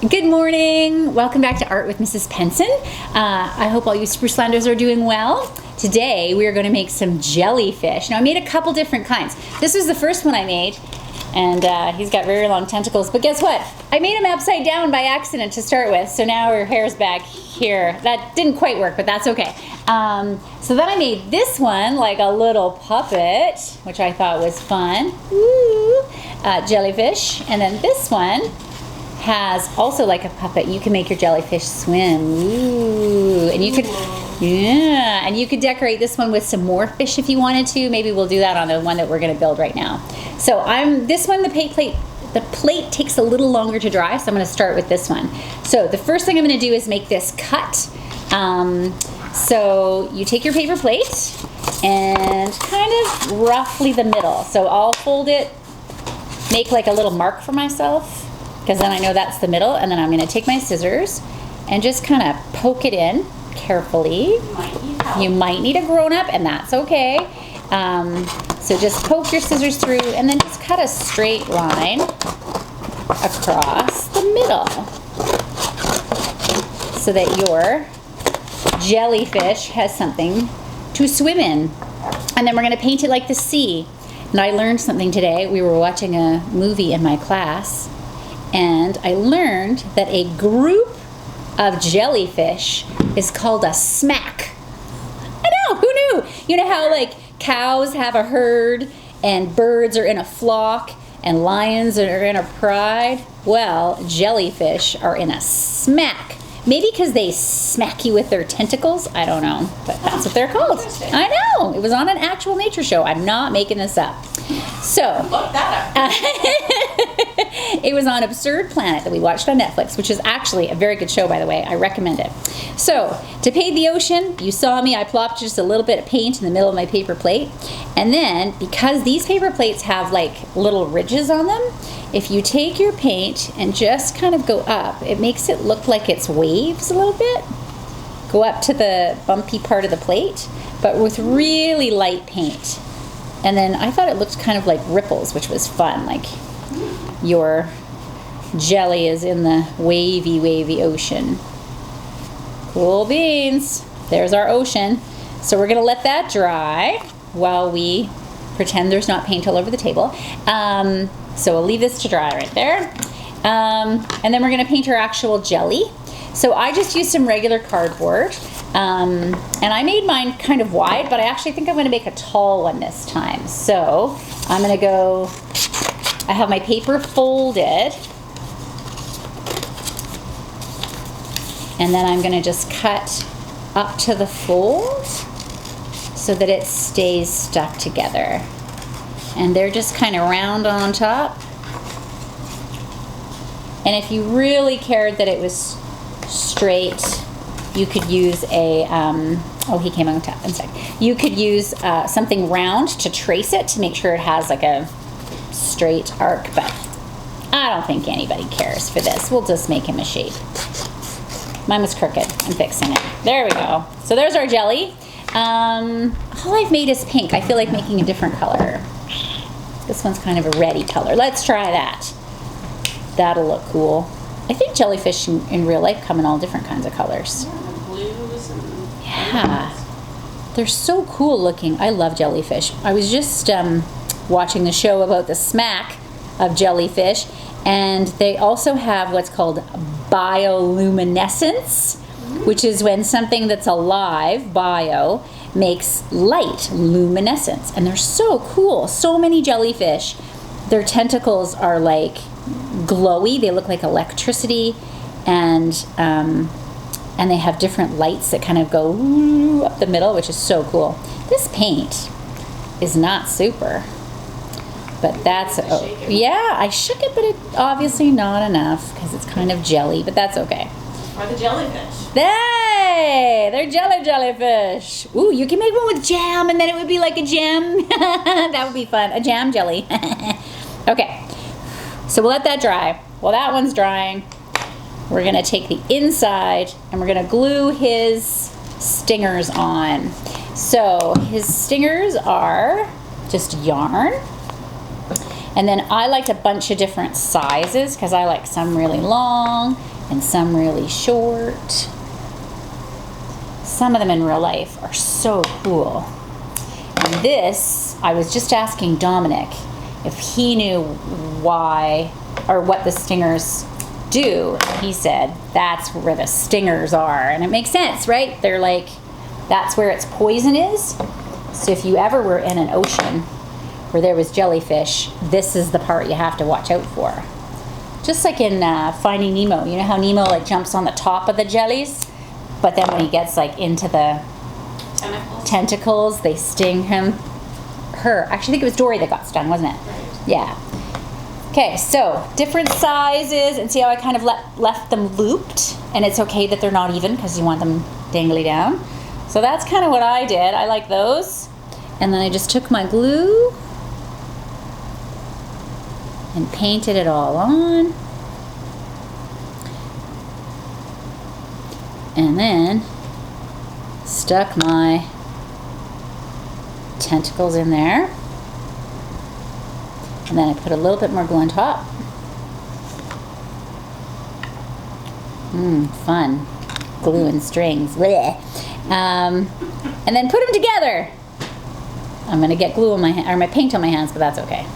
Good morning. Welcome back to Art with Mrs. Penson. I hope all you Sprucelanders are doing well. Today we are going to make some jellyfish. Now I made a couple different kinds. This was the first one I made, and he's got very long tentacles. But guess what? I made him upside down by accident to start with, so now her hair's back here. That didn't quite work, but that's okay. So then I made this one like a little puppet, which I thought was fun. Woo! Jellyfish. And then this one has also like a puppet. You can make your jellyfish swim. Ooh. And you could, yeah, and you could decorate this one with some more fish if you wanted to. Maybe we'll do that on the one that we're gonna build right now. So this one, the plate takes a little longer to dry, so I'm gonna start with this one. So the first thing I'm gonna do is make this cut. So you take your paper plate and kind of roughly the middle. So I'll fold it, make like a little mark for myself, because then I know that's the middle, and then I'm gonna take my scissors and just kind of poke it in carefully. You might need a grown-up, and that's okay. So just poke your scissors through and then just cut a straight line across the middle so that your jellyfish has something to swim in. And then we're gonna paint it like the sea. And I learned something today. We were watching a movie in my class, and I learned that a group of jellyfish is called a smack. I know, who knew? You know how like cows have a herd and birds are in a flock and lions are in a pride? Well, jellyfish are in a smack. Maybe because they smack you with their tentacles. I don't know, but that's what they're called. I know. It was on an actual nature show. I'm not making this up. So, look that up. It was on Absurd Planet that we watched on Netflix, which is actually a very good show, by the way. I recommend it. So, to paint the ocean, you saw me, I plopped just a little bit of paint in the middle of my paper plate. And then, because these paper plates have like little ridges on them, if you take your paint and just kind of go up, it makes it look like it's waves a little bit. Go up to the bumpy part of the plate, but with really light paint. And then I thought it looked kind of like ripples, which was fun. Like your jelly is in the wavy, wavy ocean. Cool beans. There's our ocean. So we're gonna let that dry while we pretend there's not paint all over the table. So we'll leave this to dry right there. And then we're gonna paint our actual jelly. So I just used some regular cardboard. And I made mine kind of wide, but I actually think I'm gonna make a tall one this time. So I'm gonna go, I have my paper folded. And then I'm gonna just cut up to the fold so that it stays stuck together. And they're just kind of round on top. And if you really cared that it was straight, you could use a, oh, he came on top, I'm sorry. You could use something round to trace it to make sure it has like a straight arc, but I don't think anybody cares for this. We'll just make him a shape. Mine was crooked, I'm fixing it. There we go. So there's our jelly. All I've made is pink. I feel like making a different color. This one's kind of a reddy color. Let's try that. That'll look cool. I think jellyfish in real life come in all different kinds of colors. Yeah, blues and yeah. They're so cool looking. I love jellyfish. I was just watching the show about the smack of jellyfish, and they also have what's called bioluminescence, which is when something that's alive, bio, makes light, luminescence. And they're so cool. So many jellyfish. Their tentacles are like glowy. They look like electricity, and they have different lights that kind of go up the middle, which is so cool. This paint is not super, but that's, oh, yeah, I shook it, but it obviously not enough because it's kind of jelly, but that's okay. or the jellyfish. Hey, they're jellyfish. Ooh, you can make one with jam, and then it would be like a jam. That would be fun. A jam jelly. Okay, so we'll let that dry. While that one's drying, we're gonna take the inside and we're gonna glue his stingers on. So his stingers are just yarn. And then I liked a bunch of different sizes because I like some really long and some really short. Some of them in real life are so cool. And this, I was just asking Dominic if he knew why or what the stingers do. He said that's where the stingers are, and it makes sense, right? They're like, that's where its poison is. So if you ever were in an ocean where there was jellyfish, this is the part you have to watch out for. Just like in Finding Nemo, you know how Nemo like jumps on the top of the jellies, but then when he gets like into the tentacles, they sting him. Her. Actually, I think it was Dory that got stung, wasn't it? Right. Yeah. Okay, so different sizes, and see how I kind of left them looped, and it's okay that they're not even because you want them dangly down. So that's kind of what I did. I like those. And then I just took my glue and painted it all on. And then stuck my tentacles in there. And then I put a little bit more glue on top. Fun. Glue and strings. Blech. And then put them together. I'm gonna get glue on my or my paint on my hands, but that's okay.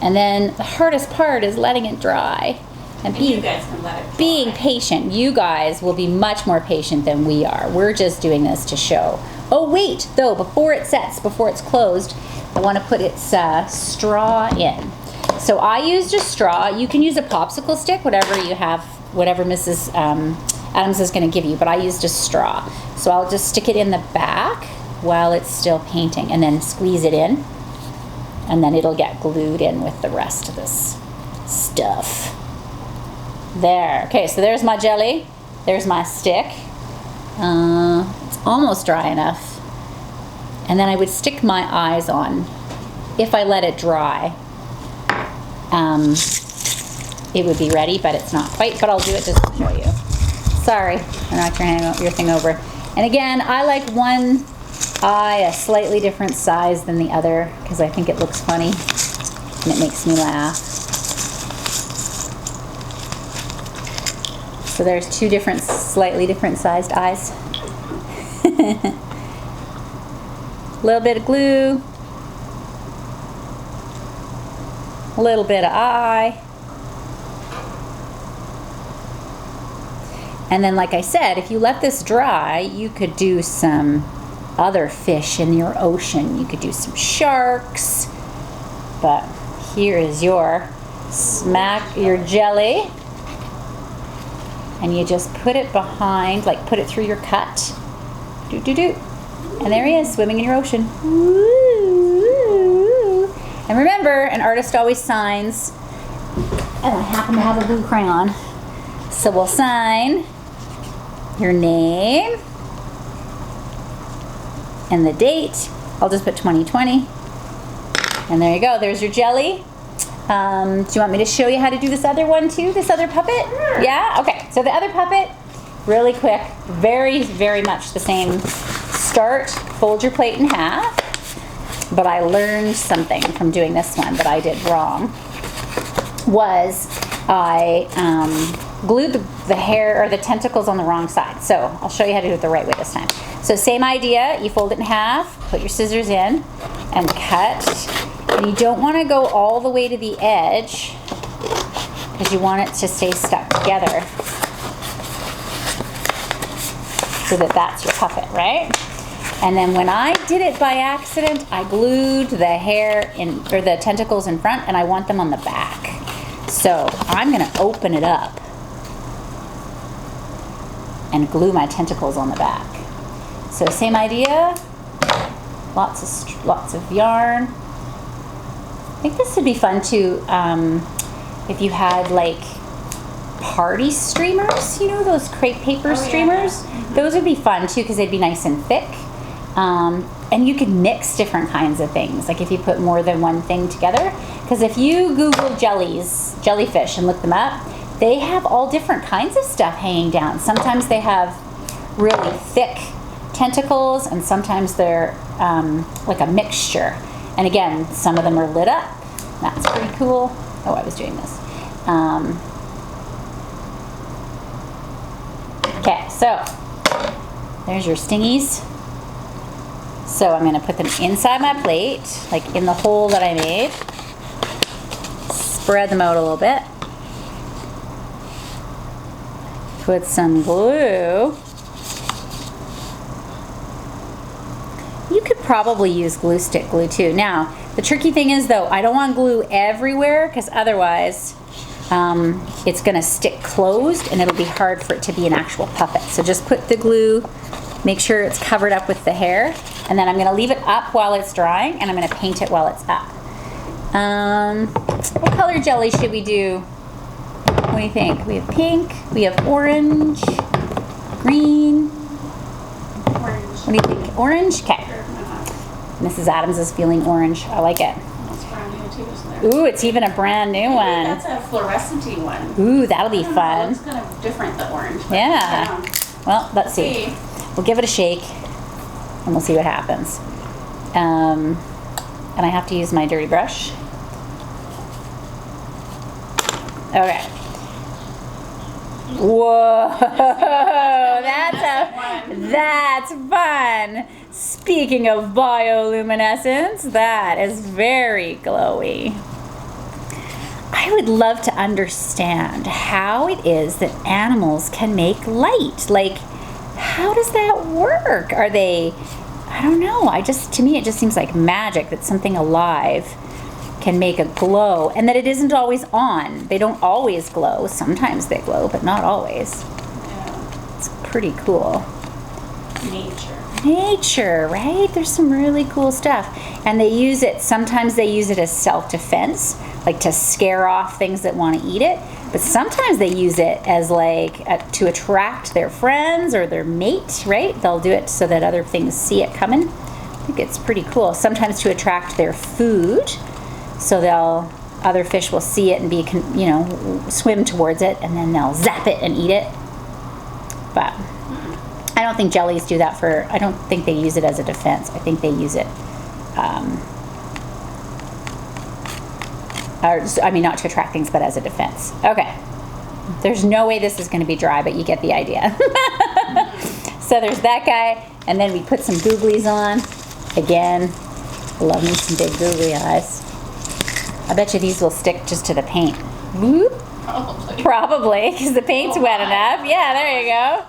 And then the hardest part is letting it dry and You guys can let it dry. being patient. You guys will be much more patient than we are. We're just doing this to show. Oh wait, though, before it sets, before it's closed, I want to put its straw in. So I used a straw. You can use a popsicle stick, whatever you have, whatever Mrs. Adams is going to give you, but I used a straw. So I'll just stick it in the back while it's still painting and then squeeze it in, and then it'll get glued in with the rest of this stuff. There. Okay, so there's my jelly. There's my stick. It's almost dry enough. And then I would stick my eyes on. If I let it dry, it would be ready, but it's not quite. But I'll do it just to show you. Sorry, I knocked your thing over. And again, I like one eye a slightly different size than the other because I think it looks funny and it makes me laugh. So there's two different, slightly different sized eyes. A little bit of glue, a little bit of eye. And then, like I said, if you let this dry, you could do some other fish in your ocean. You could do some sharks. But here is your your jelly. And you just put it behind, like put it through your cut. Do, do, do. And there he is, swimming in your ocean. Woo. And remember, an artist always signs. And I happen to have a blue crayon. So we'll sign your name and the date. I'll just put 2020. And there you go, there's your jelly. Do you want me to show you how to do this other one too? This other puppet? Sure. Yeah? Okay, so the other puppet, really quick, very, very much the same. Start, fold your plate in half. But I learned something from doing this one that I did wrong. Was I glued the hair or the tentacles on the wrong side. So I'll show you how to do it the right way this time. So same idea, you fold it in half, put your scissors in, and cut. And you don't want to go all the way to the edge because you want it to stay stuck together so that that's your puppet, right? And then when I did it by accident, I glued the hair in, or the tentacles in front, and I want them on the back. So I'm going to open it up and glue my tentacles on the back. So same idea, lots of yarn. I think this would be fun too if you had like party streamers, you know, those crepe paper streamers. Yeah. Those would be fun too because they'd be nice and thick. And you could mix different kinds of things, like if you put more than one thing together. Because if you Google jellyfish and look them up, they have all different kinds of stuff hanging down. Sometimes they have really thick tentacles, and sometimes they're like a mixture. And again, some of them are lit up. That's pretty cool. Oh, I was doing this. So, there's your stingies. So I'm gonna put them inside my plate, like in the hole that I made. Spread them out a little bit. Put some glue. You could probably use glue stick glue too. Now, the tricky thing is though, I don't want glue everywhere because otherwise it's gonna stick closed and it'll be hard for it to be an actual puppet. So just put the glue, make sure it's covered up with the hair, and then I'm gonna leave it up while it's drying and I'm gonna paint it while it's up. What color jelly should we do? What do you think? We have pink, we have orange, green. Orange. What do you think? Orange? Okay. Mrs. Adams is feeling orange. I like it. It's brand new too, isn't it? Ooh, it's even a brand new one. That's a fluorescent-y one. Ooh, that'll be I don't know, it fun. looks kind of different, the orange. but Yeah. Well, let's see. We'll give it a shake and we'll see what happens. And I have to use my dirty brush. Okay. Whoa, that's fun. Speaking of bioluminescence, that is very glowy. I would love to understand how it is that animals can make light. Like, how does that work? Are they, I don't know, to me it just seems like magic that something alive can make a glow and that it isn't always on. They don't always glow. Sometimes they glow, but not always. Yeah. It's pretty cool. Nature, right? There's some really cool stuff. And they use it, sometimes they use it as self-defense, like to scare off things that want to eat it. But sometimes they use it as like to attract their friends or their mate, right? They'll do it so that other things see it coming. I think it's pretty cool. Sometimes to attract their food. So other fish will see it and be, swim towards it, and then they'll zap it and eat it. But I don't think jellies do that I don't think they use it as a defense. I think they use it, not to attract things, but as a defense. Okay. There's no way this is going to be dry, but you get the idea. So there's that guy, and then we put some googlies on. Again, I love me some big googly eyes. I bet you these will stick just to the paint. Whoop. Probably. Probably, because the paint's wet enough. Yeah, there you go.